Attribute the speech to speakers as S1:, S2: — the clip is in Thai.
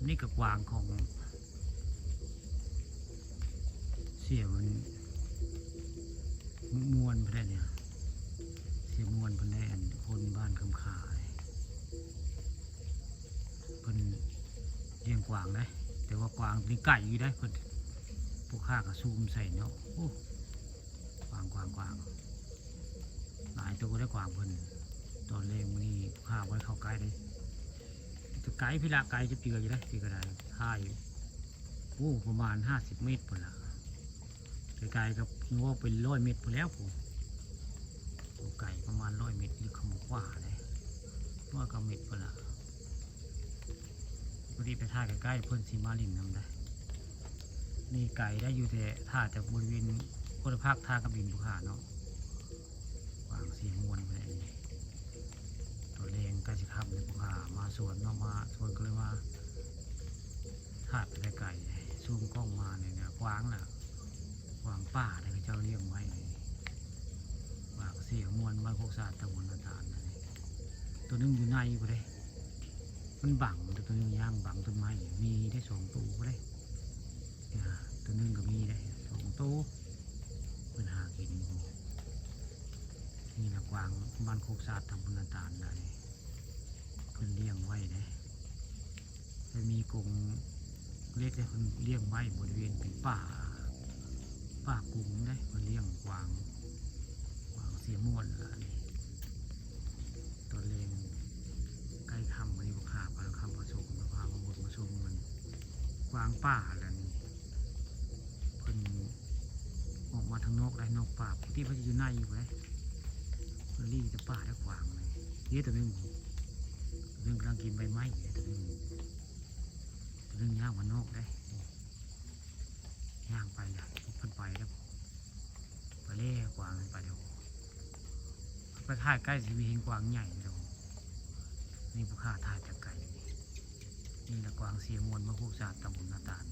S1: นี่กับกวางของเสียมันมวนไปได้เนี่ยเสียมวนเป็นแน่คนบ้านคำขายเป็นเลี้ยงกวางได้แต่ว่ากวางนี่ไก่อยู่ได้เพิ่นพวกข้าก็ซูมใส่เนาะโอ้กวางหลายตัวได้กวางเพิ่นตอนแรกมันนี่ข้าไว้เข้าใกล้เลยจะไกลพี่ละไกลจะเตืออยู่ได้พี่ก็ได้ท่าอยู่โอ้ประมาณ50 เมตรพุ่นละไกลๆกับนึกว่าเป็น100 เมตรพุ่นแล้วผมตัวไก่ประมาณ100 เมตรหรือขมกว่าเลยว่าก็เมตรพุ่นละพอดีไปท่าใกล้ๆเพิ่นสีมาลินนำได้นี่ไก่ได้อยู่แต่ท่าจากบริเวณคนภาคท่ากระบินบุคาเนาะวางเสียงมวนไปเลยตัวเลงใกล้จะขับเลยบุคามาสวนเนาะมาสวนก็เลยมาท่าไปไก่ซูมกล้องมาเนี่ยกวางน่ะกวางป่าได้เจ้าเลี้ยงไว้วางเสียงมวนบ้านโคกศาสตร์ตะวันตาลตัวนึงอยู่ในก็ได้มันบังตัวนึงย่างบังต้นไม้มีได้2 ตัวก็ได้ตัวนึงก็มีได้2 ตัวเป็นหากินนี่นะกวางบ้านโคกศาสตร์ตะวันตาลได้เพิ่นเลี้ยงไว้ได้จะมีกรงเล็กได้เพิ่นเลี้ยงไว้บริเวณเป็นป่ากุ้งได้เพิ่นเลี้ยงกวางเสียม่วนตัวเลงใกล้ค่ำวันนี้บุคคาพาค่ำผสมพามาบดมาชมมันกวางป่าแล้วนี่เพิ่นออกมาทางนอกได้นอกป่าที่เขาจะอยู่ในอยู่เลยเพิ่นรีจะป่าได้กวางเลยนี่ตัวนึงกำลังกินใบไม้ตัวนึงย่างมันนอกได้ย่างไปเลยเพิ่นไปแล้วไปเล่กวางไปเดี๋ยวไปถ่ายใกล้สิมีเห็นกวางใหญ่เดี๋ยวนี่ผู้ฆ่าถ่ายจากไกลนี่แหละกวางเสียมวลมาพวกศาสตร์ตำบลนาตาล